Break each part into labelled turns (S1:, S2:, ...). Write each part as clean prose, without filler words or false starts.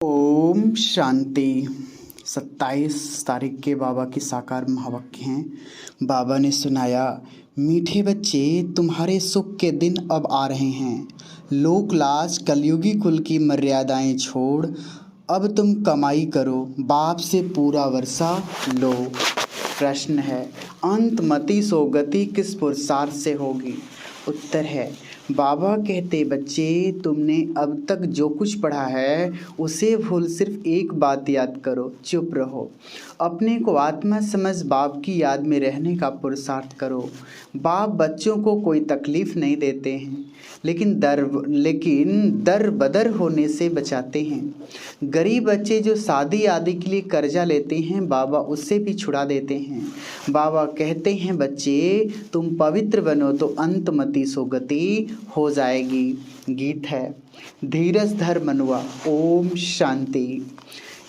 S1: ओम शांति। 27 तारीख के बाबा की साकार महावाक्य हैं। बाबा ने सुनाया, मीठे बच्चे, तुम्हारे सुख के दिन अब आ रहे हैं। लोक लाज कलयुगी कुल की मर्यादाएं छोड़ अब तुम कमाई करो, बाप से पूरा वर्षा लो। प्रश्न है, अंत मति सो गति किस पुरुषार्थ से होगी? उत्तर है, बाबा कहते, बच्चे, तुमने अब तक जो कुछ पढ़ा है उसे भूल सिर्फ एक बात याद करो, चुप रहो। अपने को आत्मा समझ बाप की याद में रहने का पुरुषार्थ करो। बाप बच्चों को कोई तकलीफ़ नहीं देते हैं, लेकिन दर बदर होने से बचाते हैं। गरीब बच्चे जो शादी आदि के लिए कर्जा लेते हैं, बाबा उससे भी छुड़ा देते हैं। बाबा कहते हैं, बच्चे, तुम पवित्र बनो तो अंतमति सो गति हो जाएगी। गीत है, धीरज धर मनुआ। ओम शांति।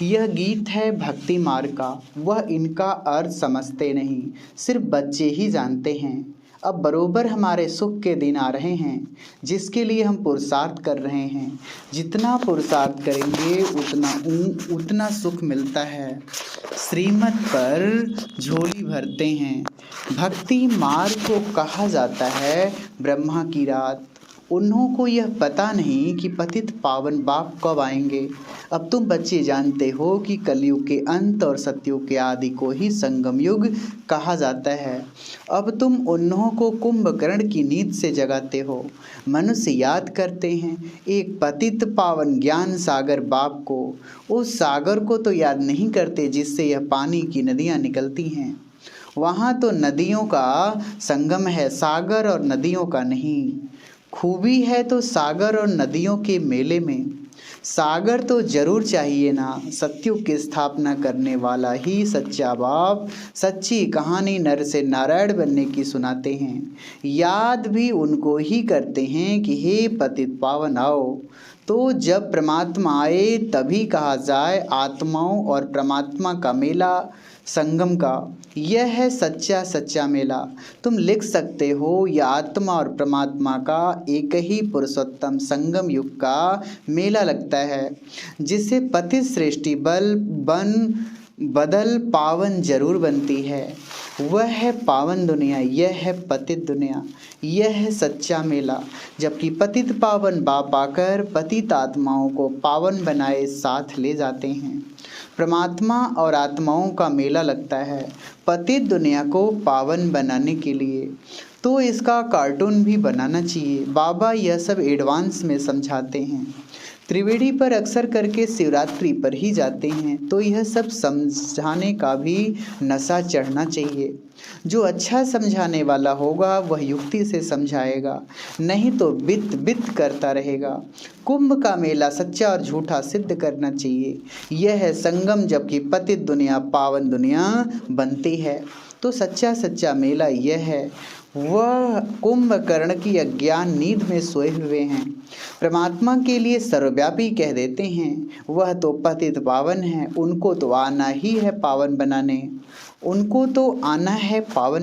S1: यह गीत है भक्ति मार्ग का। वह इनका अर्थ समझते नहीं, सिर्फ बच्चे ही जानते हैं। अब बरोबर हमारे सुख के दिन आ रहे हैं, जिसके लिए हम पुरुषार्थ कर रहे हैं। जितना पुरुषार्थ करेंगे उतना सुख मिलता है। श्रीमत पर झोली भरते हैं। भक्ति मार्ग को कहा जाता है ब्रह्मा की रात। उन्हों को यह पता नहीं कि पतित पावन बाप कब आएंगे। अब तुम बच्चे जानते हो कि कलयुग के अंत और सतयुग के आदि को ही संगम युग कहा जाता है। अब तुम उन्हों को कुंभकर्ण की नींद से जगाते हो। मनुष्य याद करते हैं एक पतित पावन ज्ञान सागर बाप को। उस सागर को तो याद नहीं करते जिससे यह पानी की नदियाँ निकलती हैं। वहाँ तो नदियों का संगम है, सागर और नदियों का नहीं। खूबी है तो सागर और नदियों के मेले में। सागर तो जरूर चाहिए ना, सतयुग की स्थापना करने वाला ही सच्चा बाप सच्ची कहानी नर से नारायण बनने की सुनाते हैं। याद भी उनको ही करते हैं कि हे पतित पावन आओ। तो जब परमात्मा आए तभी कहा जाए आत्माओं और परमात्मा का मेला संगम का। यह है सच्चा मेला। तुम लिख सकते हो, यह आत्मा और परमात्मा का एक ही पुरुषोत्तम संगम युग का मेला लगता है, जिससे पतित सृष्टि बदल पावन जरूर बनती है। वह है पावन दुनिया, यह है पतित दुनिया। यह है सच्चा मेला, जबकि पतित पावन बाप आकर पतित आत्माओं को पावन बनाए साथ ले जाते हैं। परमात्मा और आत्माओं का मेला लगता है पतित दुनिया को पावन बनाने के लिए। तो इसका कार्टून भी बनाना चाहिए। बाबा यह सब एडवांस में समझाते हैं। त्रिवेणी पर अक्सर करके शिवरात्रि पर ही जाते हैं, तो यह सब समझाने का भी नशा चढ़ना चाहिए। जो अच्छा समझाने वाला होगा वह युक्ति से समझाएगा, नहीं तो बित करता रहेगा। कुंभ का मेला सच्चा और झूठा सिद्ध करना चाहिए। यह है संगम, जबकि पतित दुनिया पावन दुनिया बनती है। तो सच्चा मेला यह है। वह कुंभकर्ण की अज्ञान नींद में सोए हुए हैं। परमात्मा के लिए सर्वव्यापी कह देते हैं। वह तो पतित पावन है, उनको तो आना ही है पावन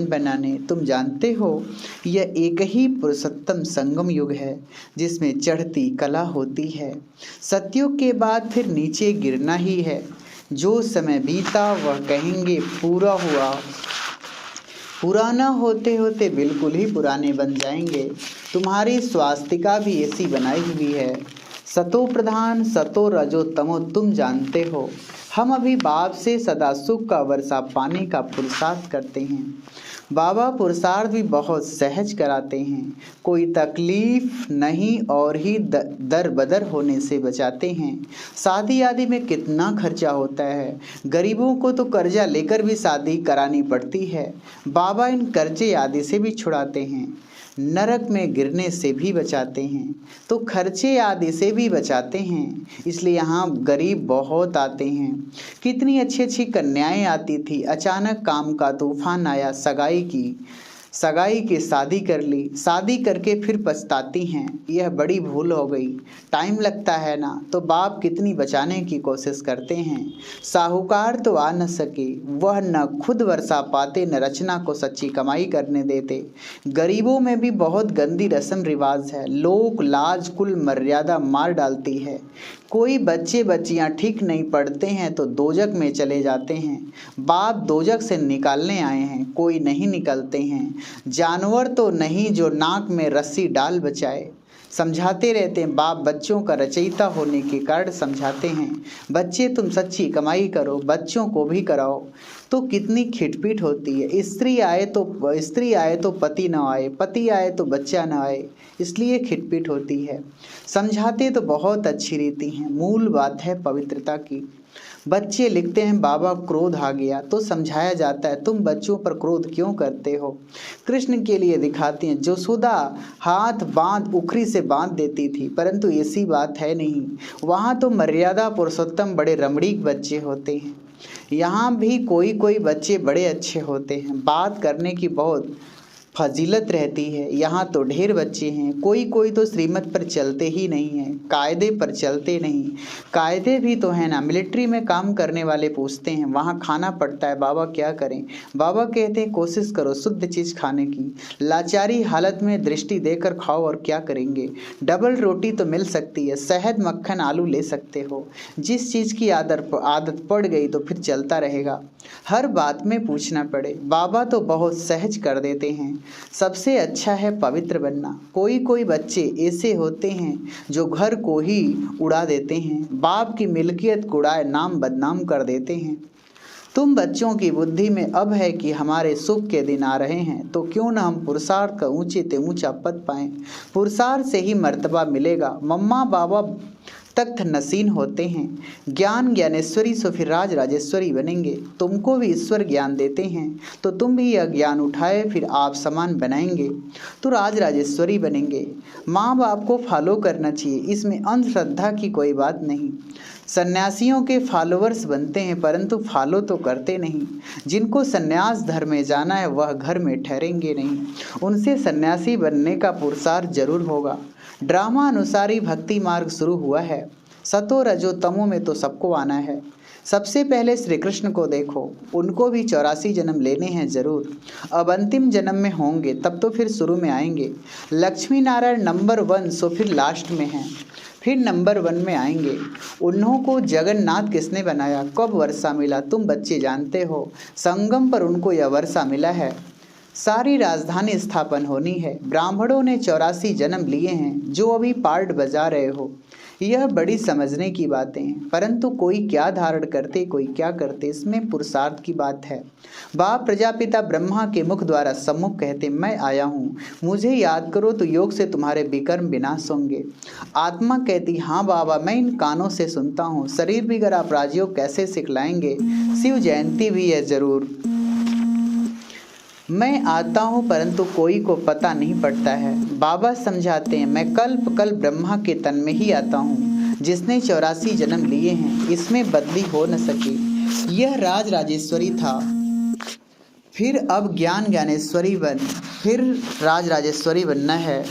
S1: बनाने। तुम जानते हो यह एक ही पुरुषोत्तम संगम युग है, जिसमें चढ़ती कला होती है। सतयुग के बाद फिर नीचे गिरना ही है। जो समय बीता वह कहेंगे पूरा हुआ। पुराना होते होते बिल्कुल ही पुराने बन जाएंगे। तुम्हारी स्वास्तिका भी ऐसी बनाई हुई है, सतो प्रधान सतो रजो तमो। तुम जानते हो हम अभी बाप से सदा सुख का वर्षा पाने का पुरुषार्थ करते हैं। बाबा पुरुषार्थ भी बहुत सहज कराते हैं, कोई तकलीफ नहीं और ही दर बदर होने से बचाते हैं। शादी आदि में कितना खर्चा होता है। गरीबों को तो कर्जा लेकर भी शादी करानी पड़ती है। बाबा इन कर्जे आदि से भी छुड़ाते हैं, नरक में गिरने से भी बचाते हैं, तो खर्चे आदि से भी बचाते हैं। इसलिए यहाँ गरीब बहुत आते हैं। कितनी अच्छी कन्याएं आती थी, अचानक काम का तूफान आया, सगाई की शादी कर ली, शादी करके फिर पछताती हैं। यह बड़ी भूल हो गई। टाइम लगता है ना, तो बाप कितनी बचाने की कोशिश करते हैं। साहूकार तो आ न सके, वह न खुद वर्षा पाते न रचना को सच्ची कमाई करने देते। गरीबों में भी बहुत गंदी रस्म रिवाज है। लोक लाज कुल मर्यादा मार डालती है। कोई बच्चे बच्चियां ठीक नहीं पढ़ते हैं तो दोजक में चले जाते हैं। बाप दोजक से निकालने आए हैं, कोई नहीं निकलते हैं। जानवर तो नहीं जो नाक में रस्सी डाल बचाए। समझाते रहते हैं बाप बच्चों का रचयिता होने के कारण समझाते हैं। बच्चे तुम सच्ची कमाई करो, बच्चों को भी कराओ। तो कितनी खिटपिट होती है। स्त्री आए तो पति न आए, पति आए तो बच्चा न आए, इसलिए खिटपिट होती है। समझाते तो बहुत अच्छी रीति हैं, मूल बात है पवित्रता की। बच्चे लिखते हैं बाबा क्रोध आ गया, तो समझाया जाता है तुम बच्चों पर क्रोध क्यों करते हो। कृष्ण के लिए दिखाती हैं यशोदा हाथ बांध उखरी से बांध देती थी, परंतु ऐसी बात है नहीं। वहाँ तो मर्यादा पुरुषोत्तम बड़े रमणीक बच्चे होते हैं। यहाँ भी कोई कोई बच्चे बड़े अच्छे होते हैं, बात करने की बहुत फजीलत रहती है। यहाँ तो ढेर बच्चे हैं, कोई कोई तो श्रीमत पर चलते ही नहीं हैं, कायदे पर चलते नहीं। कायदे भी तो है ना, मिलिट्री में काम करने वाले पूछते हैं वहाँ खाना पड़ता है, बाबा क्या करें। बाबा कहते हैं कोशिश करो शुद्ध चीज़ खाने की। लाचारी हालत में दृष्टि देकर खाओ और क्या करेंगे। डबल रोटी तो मिल सकती है, शहद मक्खन आलू ले सकते हो। जिस चीज़ की आदत पड़ गई तो फिर चलता रहेगा, हर बात में पूछना पड़े। बाबा तो बहुत सहज कर देते हैं। सबसे अच्छा है पवित्र बनना। कोई कोई बच्चे ऐसे होते हैं जो घर को ही उड़ा देते हैं, बाप की मिल्कियत को उड़ाए नाम बदनाम कर देते हैं। तुम बच्चों की बुद्धि में अब है कि हमारे सुख के दिन आ रहे हैं, तो क्यों न हम पुरुषार्थ का ऊंचे ते ऊंचा पद पाएं। पुरुषार्थ से ही मर्तबा मिलेगा। मम्मा बाबा तख्त नसीन होते हैं, ज्ञान ज्ञानेश्वरी सो फिर राज राजेश्वरी बनेंगे। तुमको भी ईश्वर ज्ञान देते हैं, तो तुम भी यह ज्ञान उठाए फिर आप समान बनाएंगे तो राज राजेश्वरी बनेंगे। माँ बाप को फॉलो करना चाहिए, इसमें अंधश्रद्धा की कोई बात नहीं। सन्यासियों के फॉलोअर्स बनते हैं परंतु फॉलो तो करते नहीं। जिनको सन्यास धर्म में जाना है वह घर में ठहरेंगे नहीं, उनसे सन्यासी बनने का पुरुषार्थ जरूर होगा। ड्रामा अनुसारी भक्ति मार्ग शुरू हुआ है। सतो रजो तमो में तो सबको आना है। सबसे पहले श्री कृष्ण को देखो, उनको भी 84 जन्म लेने हैं जरूर। अब अंतिम जन्म में होंगे तब तो फिर शुरू में आएंगे। लक्ष्मी नारायण नंबर 1 सो फिर लास्ट में हैं, फिर नंबर 1 में आएंगे। उन्हों को जगन्नाथ किसने बनाया, कब वर्षा मिला, तुम बच्चे जानते हो। संगम पर उनको यह वर्षा मिला है। सारी राजधानी स्थापन होनी है। ब्राह्मणों ने 84 जन्म लिए हैं, जो अभी पार्ट बजा रहे हो। यह बड़ी समझने की बातें हैं, परंतु कोई क्या धारण करते कोई क्या करते, इसमें पुरुषार्थ की बात है। बाप प्रजापिता ब्रह्मा के मुख द्वारा सम्मुख कहते मैं आया हूँ, मुझे याद करो तो योग से तुम्हारे विकर्म विनाश होंगे। आत्मा कहती हाँ बाबा मैं इन कानों से सुनता हूँ, शरीर बिगड़ आप राजयोग कैसे सिखलाएंगे। शिव जयंती भी है जरूर। मैं आता हूँ परंतु कोई को पता नहीं पड़ता है। बाबा समझाते हैं मैं कल्प ब्रह्मा के तन में ही आता हूँ, जिसने 84 जन्म लिए हैं, इसमें बदली हो न सकी। यह राज राजेश्वरी था, फिर अब ज्ञान ज्ञानेश्वरी बन, फिर राज राजेश्वरी बनना है।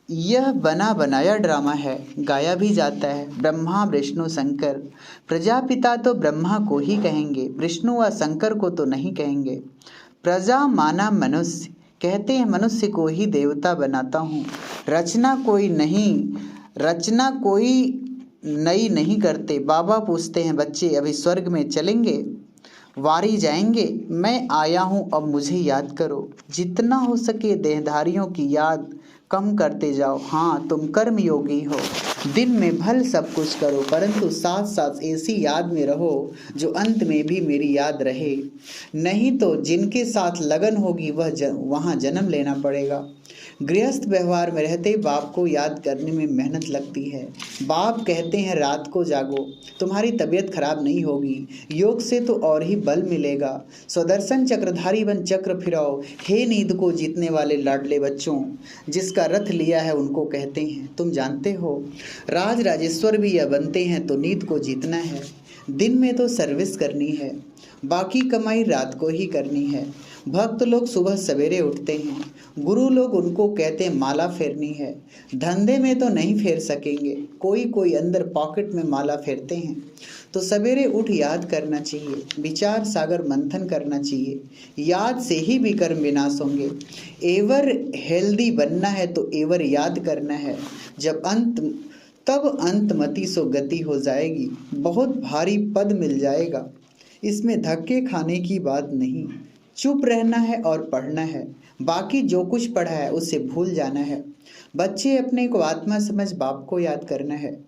S1: यह बना बनाया ड्रामा है, गाया भी जाता है। ब्रह्मा विष्णु शंकर, प्रजापिता तो ब्रह्मा को ही कहेंगे, विष्णु व शंकर को तो नहीं कहेंगे। प्रजा माना मनुष्य, कहते हैं मनुष्य को ही देवता बनाता हूँ। रचना कोई नई नहीं करते। बाबा पूछते हैं बच्चे अभी स्वर्ग में चलेंगे, वारी जाएंगे। मैं आया हूँ अब मुझे याद करो। जितना हो सके देहधारियों की याद कम करते जाओ। हाँ तुम कर्म योगी हो, दिन में भल सब कुछ करो, परंतु साथ साथ ऐसी याद में रहो जो अंत में भी मेरी याद रहे। नहीं तो जिनके साथ लगन होगी वहाँ जन्म लेना पड़ेगा। गृहस्थ व्यवहार में रहते बाप को याद करने में मेहनत लगती है। बाप कहते हैं रात को जागो, तुम्हारी तबीयत खराब नहीं होगी, योग से तो और ही बल मिलेगा। स्वदर्शन चक्रधारी बन चक्र फिराओ, हे नींद को जीतने वाले लाडले बच्चों। जिसका रथ लिया है उनको कहते हैं तुम जानते हो। राज राजेश्वर भी यह बनते हैं तो नींद को जीतना है। दिन में तो सर्विस करनी है, बाकी कमाई रात को ही करनी है। भक्त लोग सुबह सवेरे उठते हैं, गुरु लोग उनको कहते हैं माला फेरनी है। धंधे में तो नहीं फेर सकेंगे, कोई कोई अंदर पॉकेट में माला फेरते हैं। तो सवेरे उठ याद करना चाहिए, विचार सागर मंथन करना चाहिए। याद से ही विकर्म विनाश होंगे। एवर हेल्दी बनना है तो एवर याद करना है। जब अंत तब अंतमति सो गति हो जाएगी, बहुत भारी पद मिल जाएगा। इसमें धक्के खाने की बात नहीं, चुप रहना है और पढ़ना है। बाकी जो कुछ पढ़ा है उसे भूल जाना है। बच्चे अपने को आत्मा समझ बाप को याद करना है।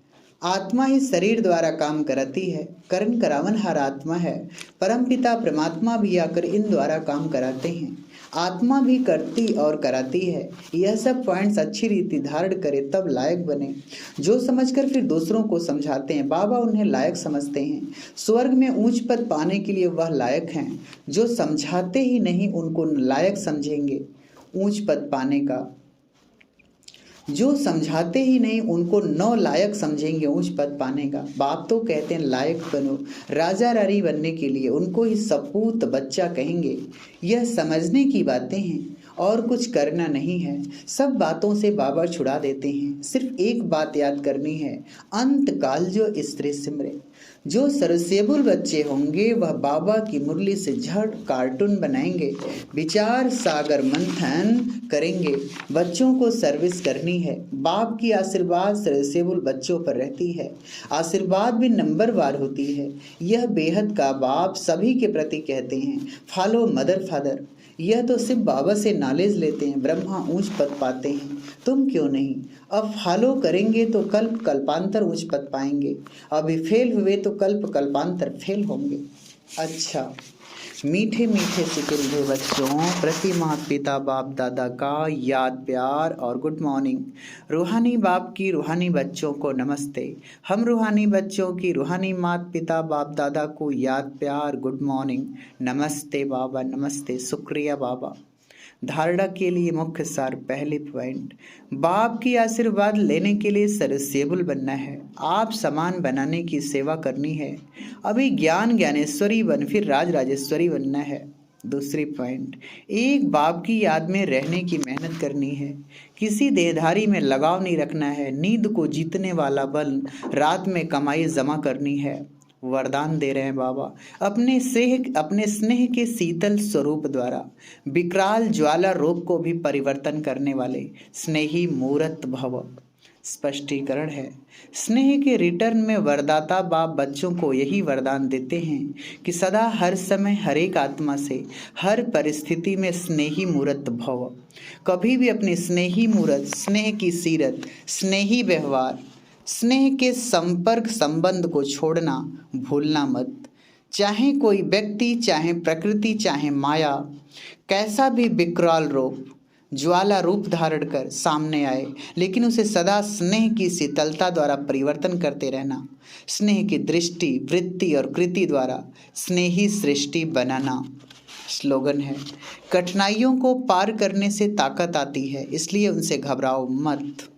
S1: आत्मा ही शरीर द्वारा काम कराती है, करण करावन हर आत्मा है। परमपिता परमात्मा भी आकर इन द्वारा काम कराते हैं। आत्मा भी करती और कराती है। यह सब पॉइंट्स अच्छी रीति धारण करे तब लायक बने। जो समझकर फिर दूसरों को समझाते हैं, बाबा उन्हें लायक समझते हैं। स्वर्ग में ऊंच पद पाने के लिए वह लायक हैं। जो समझाते ही नहीं उनको लायक समझेंगे ऊंच पद पाने का। जो समझाते ही नहीं उनको नौ लायक समझेंगे ऊंच पद पाने का। बाप तो कहते हैं लायक बनो, राजा रानी बनने के लिए उनको ही सपूत बच्चा कहेंगे। यह समझने की बातें हैं और कुछ करना नहीं है। सब बातों से बाबा छुड़ा देते हैं। सिर्फ एक बात याद करनी है, अंत काल जो स्त्री सिमरे। जो सर्विसेबल बच्चे होंगे वह बाबा की मुरली से झट कार्टून बनाएंगे, विचार सागर मंथन करेंगे। बच्चों को सर्विस करनी है। बाप की आशीर्वाद सर्विसेबल बच्चों पर रहती है। आशीर्वाद भी नंबरवार होती है। यह बेहद का बाप सभी के प्रति कहते हैं, फॉलो मदर फादर। यह तो सिर्फ बाबा से नॉलेज लेते हैं, ब्रह्मा ऊंच पद पाते हैं, तुम क्यों नहीं? अब फॉलो करेंगे तो कल्प कल्पांतर ऊंच पद पाएंगे। अभी फेल हुए तो कल्प कल्पांतर फेल होंगे। अच्छा, मीठे मीठे सिकिलधे बच्चों, प्रति माता पिता बाप दादा का याद प्यार और गुड मॉर्निंग। रूहानी बाप की रूहानी बच्चों को नमस्ते। हम रूहानी बच्चों की रूहानी माता पिता बाप दादा को याद प्यार गुड मॉर्निंग। नमस्ते बाबा, नमस्ते, शुक्रिया बाबा। धारणा के लिए मुख्य सार, पहले पॉइंट, बाप की आशीर्वाद लेने के लिए सर्विसेबल बनना है। आप समान बनाने की सेवा करनी है। अभी ज्ञान ज्ञानेश्वरी बन फिर राज राजेश्वरी बनना है। दूसरी पॉइंट, एक बाप की याद में रहने की मेहनत करनी है। किसी देहधारी में लगाव नहीं रखना है। नींद को जीतने वाला बल रात में कमाई जमा करनी है। वरदान दे रहे हैं बाबा, अपने स्नेह के शीतल स्वरूप द्वारा विकराल ज्वाला रूप को भी परिवर्तन करने वाले स्नेही मूर्त भव। स्पष्टीकरण है, स्नेह के रिटर्न में वरदाता बाप बच्चों को यही वरदान देते हैं कि सदा हर समय हर एक आत्मा से हर परिस्थिति में स्नेही मूर्त भव। कभी भी अपनी स्नेही मूर्त, स्नेह की सीरत, स्नेही व्यवहार, स्नेह के संपर्क संबंध को छोड़ना भूलना मत। चाहे कोई व्यक्ति, चाहे प्रकृति, चाहे माया, कैसा भी विकराल रूप, ज्वाला रूप धारण कर सामने आए, लेकिन उसे सदा स्नेह की शीतलता द्वारा परिवर्तन करते रहना। स्नेह की दृष्टि, वृत्ति और कृति द्वारा स्नेही सृष्टि बनाना। स्लोगन है, कठिनाइयों को पार करने से ताकत आती है, इसलिए उनसे घबराओ मत।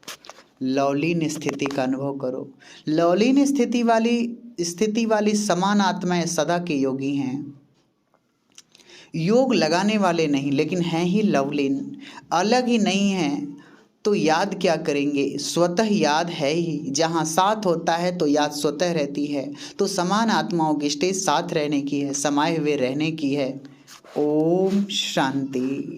S1: लौलीन स्थिति का अनुभव करो। लौलीन स्थिति वाली समान आत्माएं सदा के योगी हैं। योग लगाने वाले नहीं, लेकिन हैं ही लवलीन। अलग ही नहीं हैं तो याद क्या करेंगे? स्वतः याद है ही। जहाँ साथ होता है तो याद स्वतः रहती है। तो समान आत्माओं की स्टेज साथ रहने की है, समाये हुए रहने की है। ओम शांति।